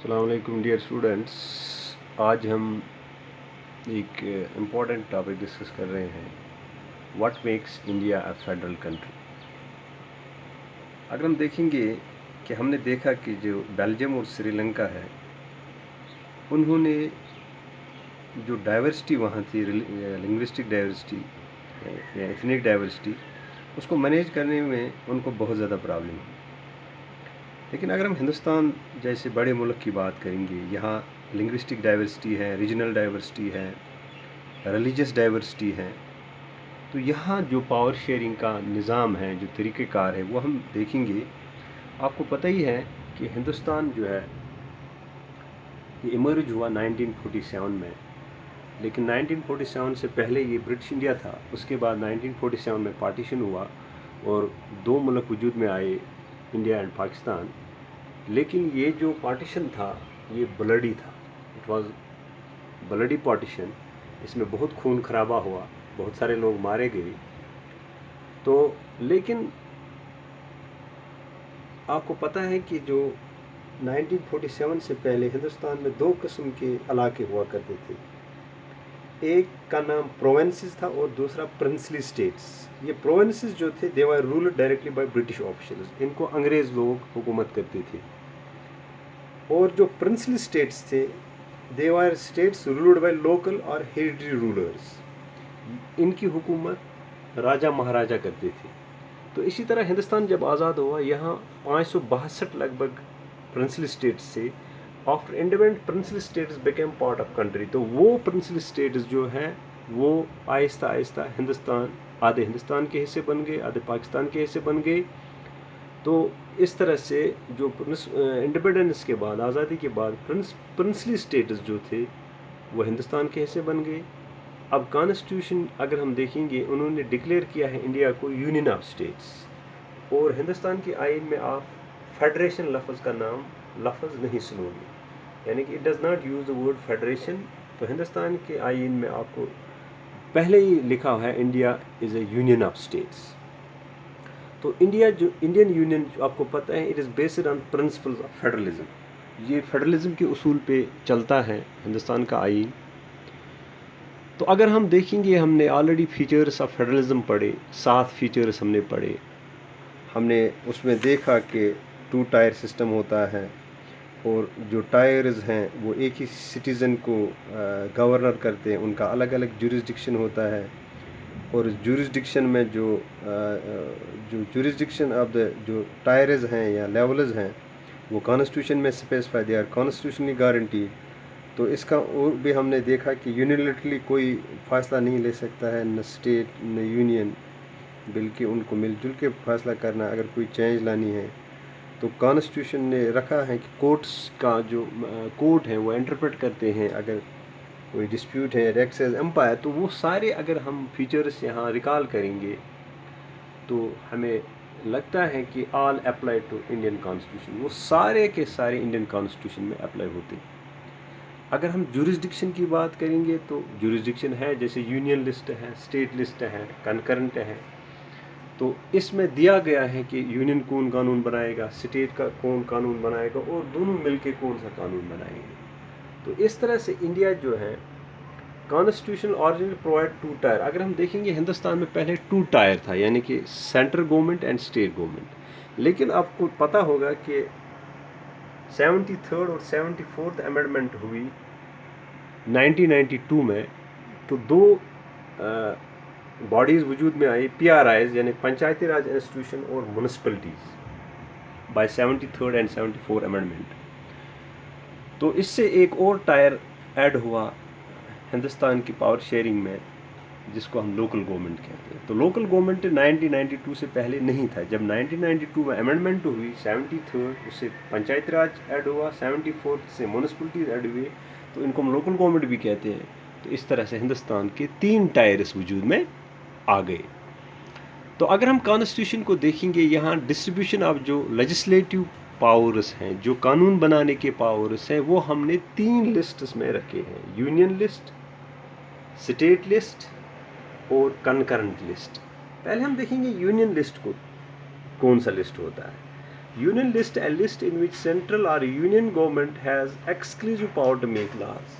السلام علیکم dear students. آج ہم ایک امپورٹنٹ ٹاپک ڈسکس کر رہے ہیں، what makes India a federal country. اگر ہم دیکھیں گے کہ ہم نے دیکھا کہ جو بیلجیم اور سری لنکا ہے، انہوں نے جو ڈائیورسٹی وہاں تھی، لنگوسٹک ڈائیورسٹی یا ایتھنک ڈائیورسٹی، اس کو مینیج کرنے میں ان کو بہت زیادہ پرابلم ہے. لیکن اگر ہم ہندوستان جیسے بڑے ملک کی بات کریں گے، یہاں لنگوسٹک ڈائیورسٹی ہے، ریجنل ڈائیورسٹی ہے، ریلیجس ڈائیورسٹی ہے، تو یہاں جو پاور شیئرنگ کا نظام ہے، جو طریقہ کار ہے، وہ ہم دیکھیں گے. آپ کو پتہ ہی ہے کہ ہندوستان جو ہے یہ ایمرج ہوا 1947 میں، لیکن 1947 سے پہلے یہ برٹش انڈیا تھا. اس کے بعد 1947 میں پارٹیشن ہوا اور دو ملک وجود میں آئے، انڈیا اینڈ پاکستان. لیکن یہ جو پارٹیشن تھا یہ بلڈی تھا، اٹ واز بلڈی پارٹیشن. اس میں بہت خون خرابہ ہوا، بہت سارے لوگ مارے گئے. تو لیکن آپ کو پتہ ہے کہ جو 1947 سے پہلے ہندوستان میں دو قسم کے علاقے ہوا کرتے تھے. ایک کا نام پروونسز تھا اور دوسرا پرنسلی اسٹیٹس. یہ پروونسز جو تھے they were ruled directly by British officials, ان کو انگریز لوگ حکومت کرتے تھے. اور جو پرنسلی اسٹیٹس تھے they were status ruled by local اور ہیریڈیٹری رولرز، ان کی حکومت راجہ مہاراجہ کرتے تھے. تو اسی طرح ہندوستان جب آزاد ہوا، یہاں 562 لگ بھگ پرنسلی اسٹیٹس سے. After independent princely states became part of country. تو وہ پرنسلی اسٹیٹس جو ہیں وہ آہستہ آہستہ آدھے ہندوستان کے حصے بن گئے، آدھے پاکستان کے حصے بن گئے. تو اس طرح سے جو انڈیپینڈنس کے بعد، آزادی کے بعد پرنسلی اسٹیٹس جو تھے وہ ہندوستان کے حصے بن گئے. اب کانسٹیٹیوشن اگر ہم دیکھیں گے، انہوں نے ڈکلیئر کیا ہے انڈیا کو یونین آف اسٹیٹس. اور ہندوستان کے آئین میں آپ فیڈریشن لفظ کا لفظ نہیں سنو گے، یعنی کہ it does not use the word federation. تو ہندوستان کے آئین میں آپ کو پہلے ہی لکھا ہے India is A union of states. تو انڈین یونین جو آپ کو پتہ ہے it is based on principles of federalism. یہ فیڈرلزم کے اصول پہ چلتا ہے ہندوستان کا آئین. تو اگر ہم دیکھیں گے، ہم نے آلریڈی فیچرز آف فیڈرلزم پڑھے، 7 فیچرز ہم نے پڑھے. ہم نے اس میں دیکھا کہ 2 ٹائر سسٹم ہوتا ہے، اور جو ٹائرز ہیں وہ ایک ہی سٹیزن کو گورنر کرتے ہیں، ان کا الگ الگ جورسڈکشن ہوتا ہے. اور جورسڈکشن میں جو جورسڈکشن آف دا جو ٹائرز ہیں یا لیولز ہیں وہ کانسٹیٹیوشن میں specify, they are constitutionally guaranteed. تو اس کا اور بھی ہم نے دیکھا کہ یونیلیٹرلی کوئی فیصلہ نہیں لے سکتا ہے، نہ اسٹیٹ نہ یونین، بلکہ ان کو مل جل کے فیصلہ کرنا اگر کوئی چینج لانی ہے. تو کانسٹیٹیوشن نے رکھا ہے کہ کورٹس کا جو کورٹ ہیں وہ انٹرپریٹ کرتے ہیں اگر کوئی ڈسپیوٹ ہے، ریکس ایز امپائر. تو وہ سارے اگر ہم فیچرز یہاں ریکال کریں گے تو ہمیں لگتا ہے کہ آل اپلائی ٹو انڈین کانسٹیٹیوشن، وہ سارے کے سارے انڈین کانسٹیٹیوشن میں اپلائی ہوتے ہیں. اگر ہم جورسڈکشن کی بات کریں گے تو جورسڈکشن ہے جیسے یونین لسٹ ہے، اسٹیٹ لسٹ ہے، کنکرنٹ ہے. تو اس میں دیا گیا ہے کہ یونین کون قانون بنائے گا، اسٹیٹ کا کون قانون بنائے گا، اور دونوں مل کے کون سا قانون بنائیں گے. تو اس طرح سے انڈیا جو ہے کانسٹیٹیوشن اوریجنلی پرووائڈ 2 ٹائر. اگر ہم دیکھیں گے ہندوستان میں پہلے 2 ٹائر تھا، یعنی کہ central government and state government. لیکن آپ کو پتہ ہوگا کہ 73rd اور 74th امینڈمنٹ ہوئی 1992 میں. تو 2 باڈیز وجود میں آئی، پی آر آئیز یعنی پنچایتی راج انسٹیٹیوشن اور municipalities by 73rd and 74 amendment. تو اس سے ایک اور ٹائر ایڈ ہوا ہندوستان کی پاور شیئرنگ میں، جس کو ہم لوکل گورنمنٹ کہتے ہیں. تو لوکل گورنمنٹ 1992 سے پہلے نہیں تھا. جب 1992 میں امینڈمنٹ ہوئی 73rd، اس سے پنچایتی راج ایڈ ہوا، 74 سے میونسپلٹیز ایڈ ہوئے، تو ان کو ہم لوکل گورنمنٹ بھی کہتے ہیں. تو اس طرح سے ہندوستان کے 3 ٹائرس وجود میں آ گئے. تو اگر ہم کانسٹیٹیوشن کو دیکھیں گے، یہاں ڈسٹریبیوشن آف جو لیجسلیٹو پاورز ہیں، جو قانون بنانے کے پاورز ہیں، وہ ہم نے 3 لسٹس میں رکھے ہیں: یونین لسٹ، اسٹیٹ لسٹ اور کنکرنٹ لسٹ. پہلے ہم دیکھیں گے یونین لسٹ کو کون سا لسٹ ہوتا ہے. Union list, a list in which central or union government has exclusive power to make laws.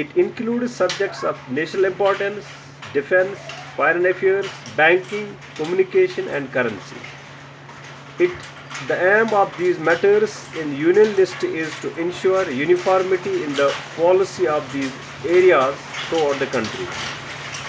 It includes subjects of national importance, defense, foreign affairs, banking, communication and currency. The aim of these matters in union list is to ensure uniformity in the policy of these areas throughout the country.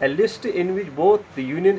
A list in which both the union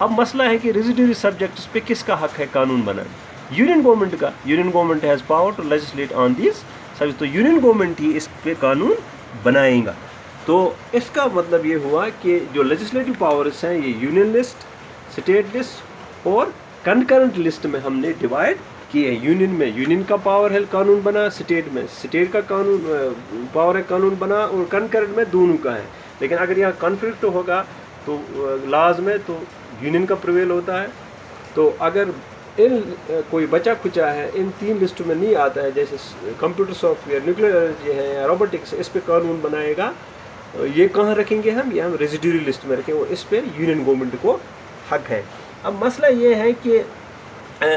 اب مسئلہ ہے کہ ریزیڈیوری subjects پہ کس کا حق ہے قانون بنانا؟ یونین گورنمنٹ کا. Union government has power to legislate on these subject. تو یونین گورنمنٹ ہی اس پہ قانون بنائے گا. تو اس کا مطلب یہ ہوا کہ جو لیجسلیٹو پاورز ہیں یہ یونین لسٹ، اسٹیٹ لسٹ اور کنکرنٹ لسٹ میں ہم نے ڈیوائڈ کیے ہیں. یونین میں یونین کا پاور ہے قانون بنا، اسٹیٹ میں اسٹیٹ کا قانون پاور ہے قانون بنا، اور کنکرنٹ میں دونوں کا ہے. لیکن اگر یہاں کنفلکٹ ہوگا تو لاز میں تو یونین کا پریویل ہوتا ہے. تو اگر ان کوئی بچا کھچا ہے ان 3 لسٹوں میں نہیں آتا ہے، جیسے computer soft where, nuclear energy ہے یا روبوٹکس، اس پہ قانون بنائے گا. یہ کہاں رکھیں گے ہم؟ یہ ہم ریزیڈیوری لسٹ میں رکھیں گے، اور اس پہ یونین گورنمنٹ کو حق ہے. اب مسئلہ یہ ہے کہ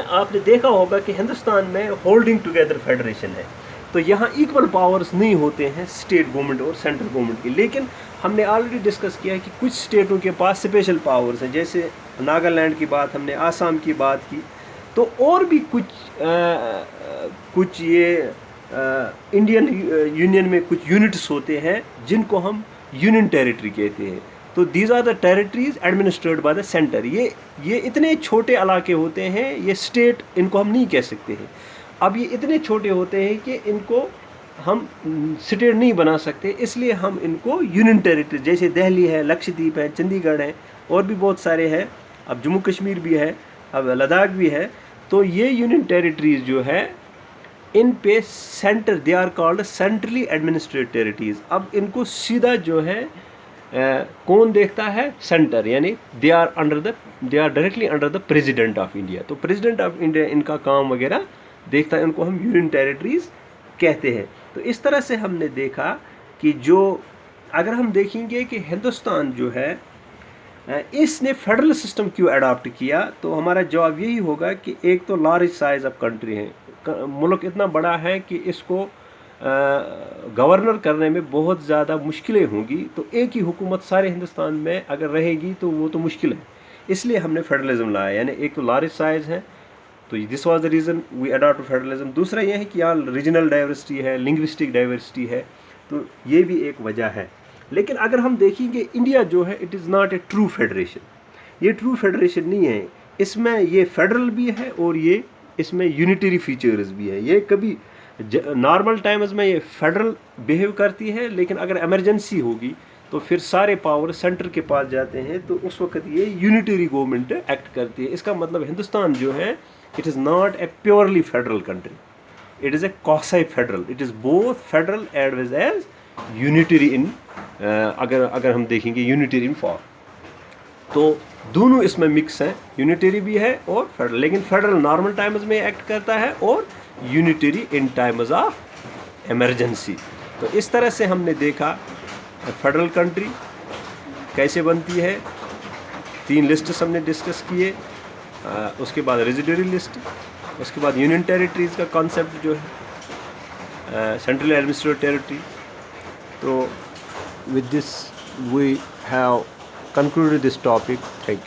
آپ نے دیکھا ہوگا کہ ہندوستان میں ہولڈنگ ٹوگیدر فیڈریشن ہے، تو یہاں ایکول پاورز نہیں ہوتے ہیں اسٹیٹ گورنمنٹ اور سینٹرل گورنمنٹ کی. لیکن ہم نے آلریڈی ڈسکس کیا ہے کہ کچھ اسٹیٹوں کے پاس اسپیشل پاورز ہیں، جیسے ناگالینڈ کی بات ہم نے، آسام کی بات کی. تو اور بھی کچھ یہ انڈین یونین میں کچھ یونٹس ہوتے ہیں جن کو ہم یونین ٹیریٹری کہتے ہیں. تو these are the territories administered by the centre. یہ اتنے چھوٹے علاقے ہوتے ہیں، یہ اسٹیٹ ان کو ہم نہیں کہہ سکتے ہیں. اب یہ اتنے چھوٹے ہوتے ہیں کہ ان کو ہم اسٹیٹ نہیں بنا سکتے، اس لیے ہم ان کو یونین ٹیریٹری، جیسے دہلی ہے، لکشدیپ ہے، چندی گڑھ ہے، اور بھی بہت سارے ہیں، اب جموں کشمیر بھی ہے، اب لداخ بھی ہے. تو یہ یونین ٹیریٹریز جو ہے ان پہ centre, they are called centrally administrate territories. اب ان کو سیدھا جو ہے کون دیکھتا ہے؟ سینٹر. یعنی they are directly under the President of India. تو پریزیڈنٹ آف انڈیا ان کا کام وغیرہ دیکھتا ہے، ان کو ہم یونین ٹیریٹریز کہتے ہیں. تو اس طرح سے ہم نے دیکھا کہ جو اگر ہم دیکھیں گے کہ ہندوستان جو ہے اس نے فیڈرل سسٹم کیوں اڈاپٹ کیا، تو ہمارا جواب یہی ہوگا کہ ایک تو لارج سائز آف کنٹری ہے، ملک اتنا بڑا ہے کہ اس کو گورنر کرنے میں بہت زیادہ مشکلیں ہوں گی. تو ایک ہی حکومت سارے ہندوستان میں اگر رہے گی تو وہ تو مشکل ہے. اس لیے ہم نے فیڈرلزم لایا. یعنی ایک تو لارج سائز ہے، تو this was the reason we adapt federalism. دوسرا یہ ہے کہ یہاں ریجنل ڈائیورسٹی ہے، لنگوسٹک ڈائیورسٹی ہے، تو یہ بھی ایک وجہ ہے. لیکن اگر ہم دیکھیں گے انڈیا جو ہے it is not a true federation. یہ ٹرو فیڈریشن نہیں ہے. اس میں یہ فیڈرل بھی ہے اور یہ اس میں یونیٹری فیچرز بھی ہے. یہ کبھی نارمل ٹائمز میں یہ فیڈرل بیہیو کرتی ہے، لیکن اگر ایمرجنسی ہوگی تو پھر سارے پاور سینٹر کے پاس جاتے ہیں، تو اس وقت یہ یونیٹری گورنمنٹ ایکٹ کرتی ہے. اس کا مطلب ہندوستان جو ہے it is not a purely federal country, it is a quasi federal. It is both federal as well as unitary in اگر ہم دیکھیں گے یونیٹری ان فارم. تو دونوں اس میں مکس ہیں، یونیٹری بھی ہے اور فیڈرل. لیکن فیڈرل نارمل ٹائمز میں ایکٹ کرتا ہے اور unitary in Times of emergency. تو اس طرح سے ہم نے دیکھا فیڈرل کنٹری کیسے بنتی ہے. 3 لسٹس ہم نے ڈسکس کیے، اس کے بعد ریزیڈیوری لسٹ، اس کے بعد یونین ٹیریٹریز کا کانسیپٹ جو ہے سینٹرل ایڈمنسٹریٹو ٹیریٹری. تو with this we have concluded this topic. Thank you.